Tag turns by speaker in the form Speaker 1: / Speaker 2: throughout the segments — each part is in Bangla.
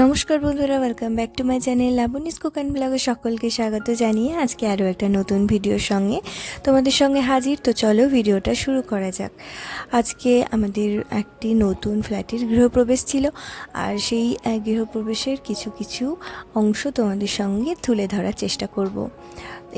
Speaker 1: নমস্কার বন্ধুরা, welcome back to my channel Labani's cook and ব্লগে সকলকে স্বাগত জানিয়ে আজকে আরও একটা নতুন ভিডিওর সঙ্গে তোমাদের সঙ্গে হাজির। তো চলো ভিডিওটা শুরু করা যাক। আজকে আমাদের একটি নতুন ফ্ল্যাটের গৃহপ্রবেশ ছিল, আর সেই গৃহপ্রবেশের কিছু কিছু অংশ তোমাদের সঙ্গে তুলে ধরার চেষ্টা করব।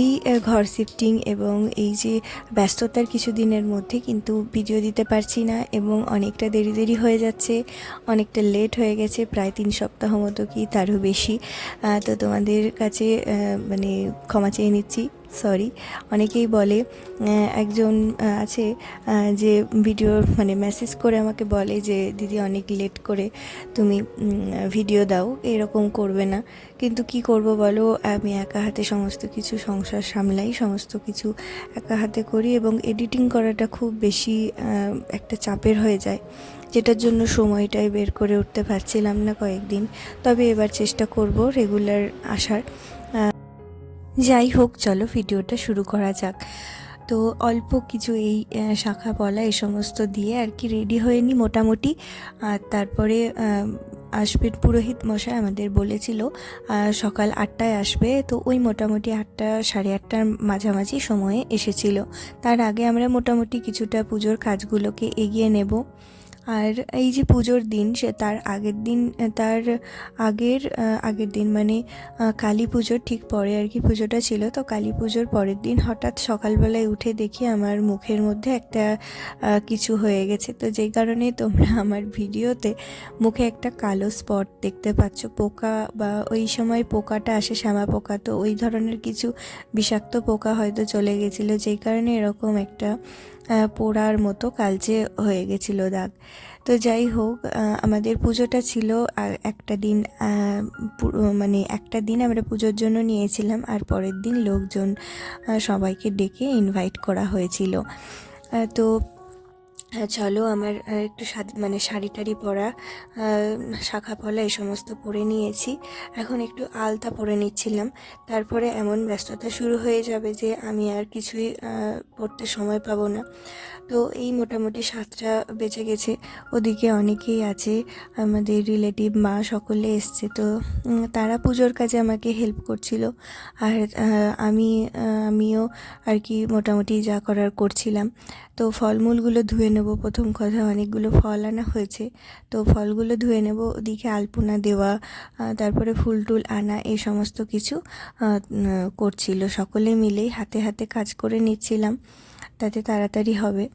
Speaker 1: এই ঘর শিফটিং এবং এই যে ব্যস্ততার কিছু দিনের মধ্যে কিন্তু ভিডিও দিতে পারছি না, এবং অনেকটা দেরি হয়ে যাচ্ছে, অনেকটা লেট হয়ে গেছে, প্রায় 3 সপ্তাহ মতো কি তারও বেশি। তো তোমাদের কাছে মানে ক্ষমা চেয়ে নিচ্ছি, সরি। অনেকেই বলে, একজন আছে যে ভিডিও মানে মেসেজ করে আমাকে বলে যে দিদি অনেক লেট করে তুমি ভিডিও দাও, এরকম করবে না। কিন্তু কি করব বলো, আমি একা হাতে সমস্ত কিছু সংসার সামলাই, সমস্ত কিছু একা হাতে করি, এবং এডিটিং করাটা খুব বেশি একটা চাপের হয়ে যায়, যেটার জন্য সময়টাই বের করে উঠতে পারছিলাম না কয়েকদিন। তবে এবার চেষ্টা করব রেগুলার আসার। যাই হোক, চলো ভিডিওটা শুরু করা যাক। তো অল্প কিছু এই শাখা পলা এই সমস্ত দিয়ে আর কি রেডি হয়ে নিই মোটামুটি। আর তারপরে আসবেন পুরোহিত মশাই, আমাদের বলেছিল সকাল 8টায় আসবে, তো ওই মোটামুটি 8টা সাড়ে 8টার মাঝামাঝি সময়ে এসেছিল। তার আগে আমরা মোটামুটি কিছুটা পুজোর কাজগুলোকে এগিয়ে নেব। আর এই যে পুজোর দিন, সে তার আগের দিন, তার আগের দিন মানে কালী পুজোর ঠিক পরে আর কি পুজোটা ছিল। তো কালী পুজোর পরের দিন হঠাৎ সকালবেলায় উঠে দেখি আমার মুখের মধ্যে একটা কিছু হয়ে গেছে। তো যেই কারণে তোমরা আমার ভিডিওতে মুখে একটা কালো স্পট দেখতে পাচ্ছ। পোকা, বা ওই সময় পোকাটা আসে শ্যামা পোকা, তো ওই ধরনের কিছু বিষাক্ত পোকা হয়তো চলে গেছিলো, যেই কারণে এরকম একটা পোড়ার মতো কালচে হয়ে গেছিলো দাগ। তো যাই হোক, আমাদের পুজোটা ছিল একটা দিন, মানে একটা দিন আমরা পুজোর জন্য নিয়েছিলাম, আর পরের দিন লোকজন সবাইকে ডেকে ইনভাইট করা হয়েছিল। তো চলো, আমার একটু মানে শাড়ি টাড়ি পরা, শাখা পলা এই সমস্ত পরে নিয়েছি। এখন একটু আলতা পরে নিচ্ছিলাম, তারপরে এমন ব্যস্ততা শুরু হয়ে যাবে যে আমি আর কিছুই পড়তে সময় পাবো না। তো এই মোটামুটি 7টা বেজে গেছে। ওদিকে অনেকেই আছে, আমাদের রিলেটিভ মা সকলে এসছে, তো তারা পুজোর কাজে আমাকে হেল্প করছিল। আর আমিও আর কি মোটামুটি যা করার করছিলাম। তো ফলমূলগুলো ধুয়ে নেব, প্রথম কথা অনেকগুলো ফল আনা হয়েছে, তো ফলগুলো ধুয়ে নেব। ওদিকে আলপনা দেওয়া, তারপরে ফুল টুল আনা, এই সমস্ত কিছু করছিল। সকলে মিলেই হাতে হাতে কাজ করে নিচ্ছিলাম, তাতে তাড়াতাড়ি হবে।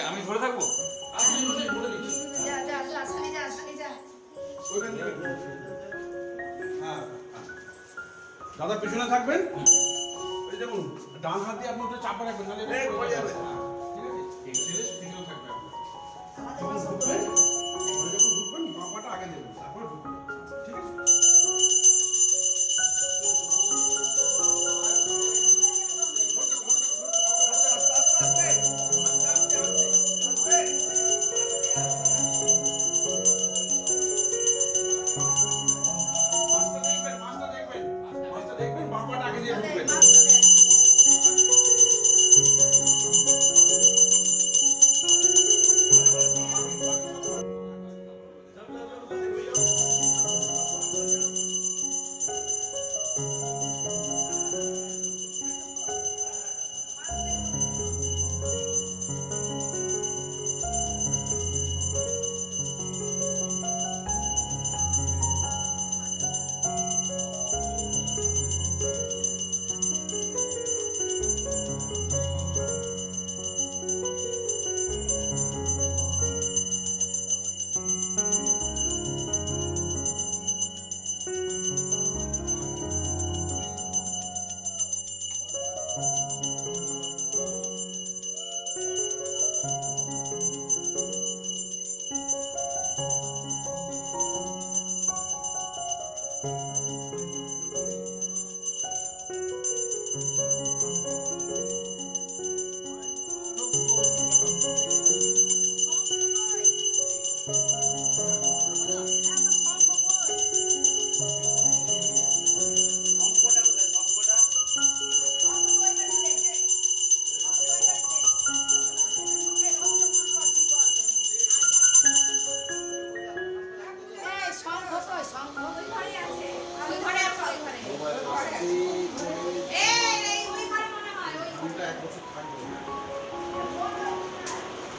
Speaker 2: আমি ধরে থাকবো।
Speaker 3: দাদা পিছনে থাকবেন, ওই দেখুন ডান হাত দিয়ে আপনি একটু চাপা রাখবেন, নাহলে পড়ে যাবে। ঠিক আছে, পিছনে থাকবে আপনি। যখন ঢুকবেন বাঁ পাটা আগে দেবেন, তারপরে ঢুকবেন। ঠিক আছে। দেখবেন বাঁ পাটা আগে দিয়ে ঢুকবেন।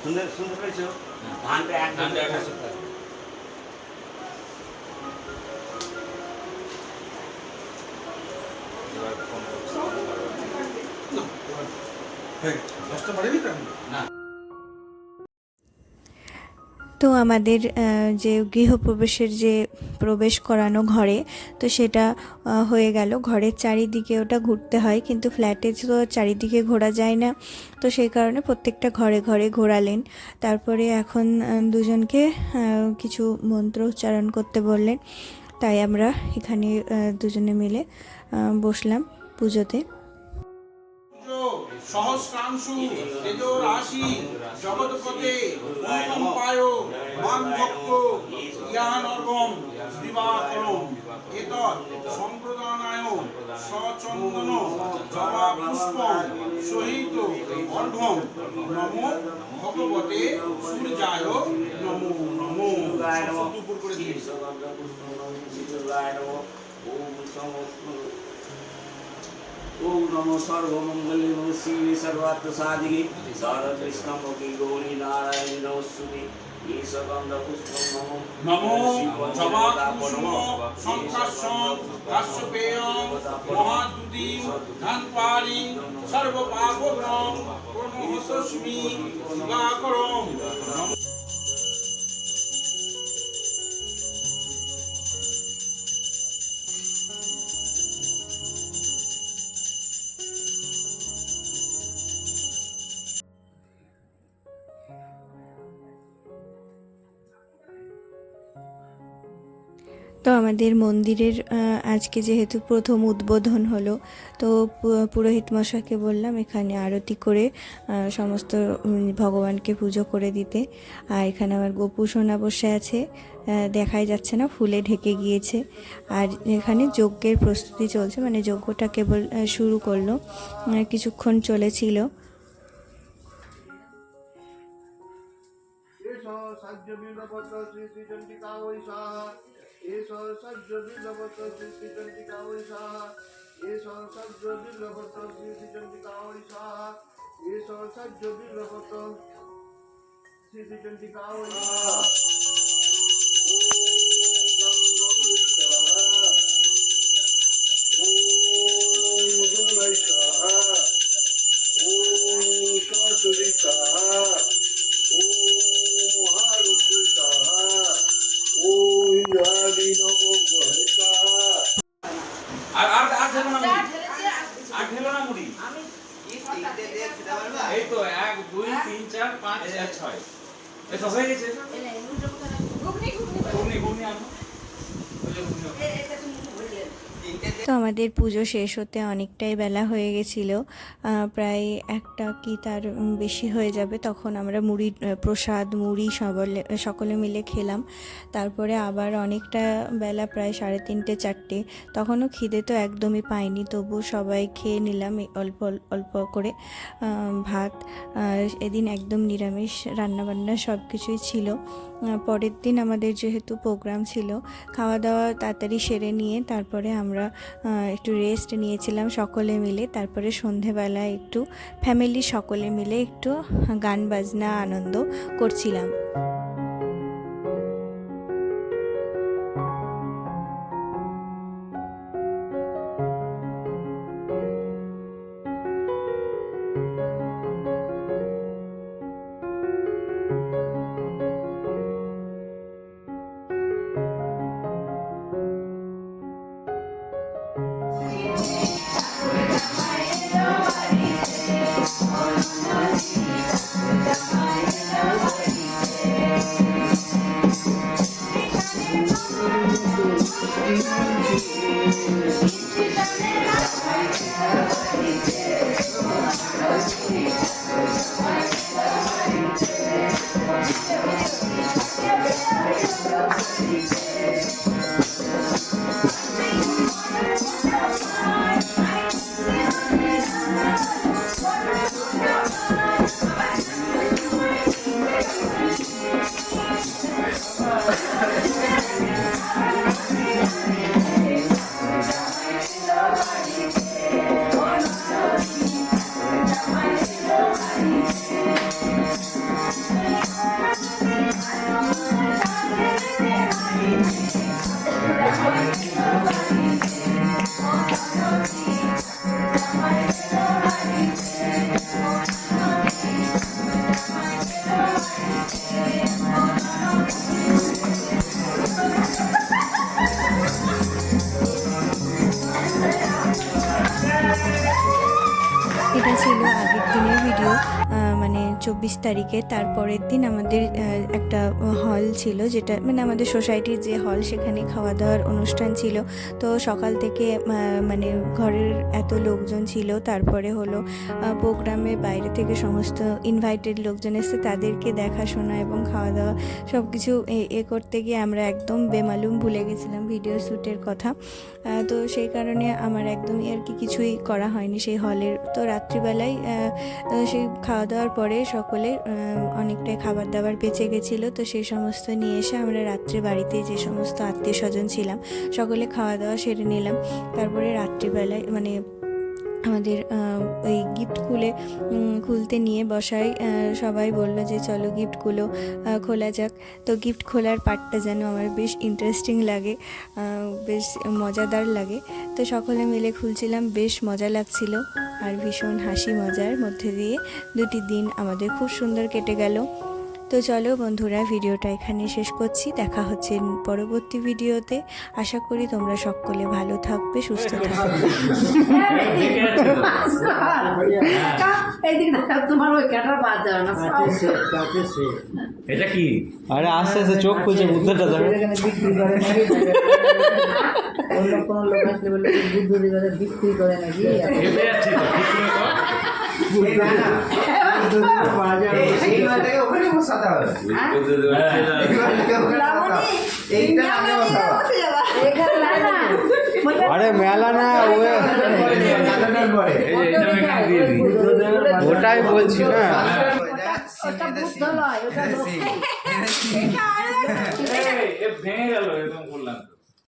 Speaker 2: শুনতে পেয়েছো? ধানটা এক
Speaker 4: ধানটা এক
Speaker 2: বছর
Speaker 4: বছর
Speaker 2: থাকে।
Speaker 4: এবার ফোন করছি
Speaker 3: না হ্যাঁ 10টা বাড়েনি তো এখন?
Speaker 4: না
Speaker 1: তো আমাদের যে গৃহপ্রবেশের যে প্রবেশ করানো ঘরে, তো সেটা হয়ে গেল। ঘরের চারিদিকে ওটা ঘুরতে হয়, কিন্তু ফ্ল্যাটে তো চারিদিকে ঘোরা যায় না, তো সেই কারণে প্রত্যেকটা ঘরে ঘরে ঘোরালেন। তারপরে এখন দুজনকে কিছু মন্ত্র উচ্চারণ করতে বললেন, তাই আমরা এখানে দুজনে মিলে বসলাম পুজোতে।
Speaker 3: সহস্রাংশু তেজো রাশি জগৎপতে অনুকম্পায় মান ভক্ত ইয়ানর্গম দিবাকরম এতৎ সম্প্রদানায় সচন্দন জবা পুষ্পম সহিত অর্ঘ্যম নমো ভগবতে সূর্যায় নমো নমো। সব উপর করে দিয়ে
Speaker 2: ओम नमो सर्वमंगले शिवे सर्वार्थ साधिके सर्वकृष्णमुखी गौरी नारायणी नमस्ते ईशगंध पुष्पम
Speaker 3: নমো জবা কুসুম সংকাশং কাশ্যপেয়ং মহাদুতিং ধনপালিং সর্বপাপগ্রং প্রণমতস্মি দিবাকরং।
Speaker 1: তো আমাদের মন্দিরের আজকে যেহেতু প্রথম উদ্বোধন হলো, তো পুরোহিত মশাইকে বললাম এখানে আরতি করে সমস্ত ভগবানকে পুজো করে দিতে। আর এখানে আমার গোপু সোনা বসে আছে, দেখাই যাচ্ছে না, ফুলে ঢেকে গিয়েছে। আর এখানে যজ্ঞের প্রস্তুতি চলছে, মানে যজ্ঞটা কেবল শুরু করলো, কিছুক্ষণ চলেছিল।
Speaker 5: সাহায্য বিলবত শ্রী শ্রী চন্ডিকা ওই সাহা এস সাহায্য বিলবত শ্রী শ্রী চন্ডিকা ওই সাহা এস সাহায্য বিলবত শ্রী শ্রী চন্ডিকা ওই সাহা এস সাহায্য বিলবত শ্রী শ্রী চন্ডিকা ওই সাহা
Speaker 4: আর আর আর ঢেলো না মুড়ি, আর ঢেলো না মুড়ি। এই তো 1 2 3 4 5 6 এটা হয়ে গেছে। ঘুগনি ঘুগনি আনো। ওই যে ঘুগনি।
Speaker 1: তো আমাদের পুজো শেষ হতে অনেকটাই বেলা হয়ে গেছিল, প্রায় একটা কি তার বেশি হয়ে যাবে। তখন আমরা মুড়ি প্রসাদ মুড়ি সকলে মিলে খেলাম। তারপরে আবার অনেকটা বেলা, প্রায় 3:30 4টে, তখনও খিদে তো একদমই পাইনি, তবু সবাই খেয়ে নিলাম অল্প অল্প করে ভাত। এদিন একদম নিরামিষ রান্নাবান্না সব কিছুই ছিল। পরের দিন আমাদের যেহেতু প্রোগ্রাম ছিল, খাওয়া দাওয়া তাড়াতাড়ি সেরে নিয়ে তারপরে আমরা একটু রেস্ট নিয়েছিলাম সকলে মিলে। তারপরে সন্ধেবেলায় একটু ফ্যামিলি সকলে মিলে একটু গান বাজনা আনন্দ করছিলাম। এটা ছিল আগের দিনের ভিডিও, মানে 24 তারিখে। তারপরের দিন আমাদের একটা হল ছিল, যেটা মানে আমাদের সোসাইটির যে হল, সেখানে খাওয়া দাওয়ার অনুষ্ঠান ছিল। তো সকাল থেকে মানে ঘরের এত লোকজন ছিল, তারপরে হলো প্রোগ্রামে বাইরে থেকে সমস্ত ইনভাইটেড লোকজন এসে তাদেরকে দেখাশোনা এবং খাওয়া দাওয়া সব কিছু এ করতে গিয়ে আমরা একদম বেমালুম ভুলে গেছিলাম ভিডিও শ্যুটের কথা। তো সেই কারণে আমার একদমই আর কি কিছুই করা হয়নি সেই হলের। তো রাত্রিবেলায় সেই খাওয়া দাওয়ার পরে সকলে অনেকটাই খাবার দাবার বেঁচে গেছিলো, তো সেই সমস্ত নিয়ে এসে আমরা রাত্রে বাড়িতে যে সমস্ত আত্মীয় স্বজন ছিলাম সকলে খাওয়া দাওয়া সেরে নিলাম। তারপরে রাত্রিবেলায় মানে আমাদের ওই গিফটগুলো খুলতে নিয়ে বসায় সবাই বলল যে চলো গিফটগুলো খোলা যাক। তো গিফট খোলার পার্টটা যেন আমার বেশ ইন্টারেস্টিং লাগে, বেশ মজাদার লাগে। তো সকলে মিলে খুলছিলাম, বেশ মজা লাগছিল আর ভীষণ হাসি মজার মধ্যে দিয়ে 2টি দিন আমাদের খুব সুন্দর কেটে গেল। তো চলো বন্ধুরা, ভিডিওটা এখানে শেষ করছি। দেখা হচ্ছে পরবর্তী ভিডিওতে। আশা করি তোমরা সকলে ভালো থাকবে, সুস্থ থাকবে।
Speaker 4: এটা কি?
Speaker 6: আরে আস্তে আস্তে চোখ খুলছে, বুদ্ধটা ধরে।
Speaker 7: বিক্রি করে নাকি অন্য কোনো লোক আসলে বলে বুদ্ধ দিবারে বিক্রি করে নাকি
Speaker 4: ভেবে যাচ্ছি তো, ঠিক করে কর।
Speaker 6: আরে মেলা না, ওটাই বলছি না।
Speaker 4: ভেঙে গেল এরকম করলাম।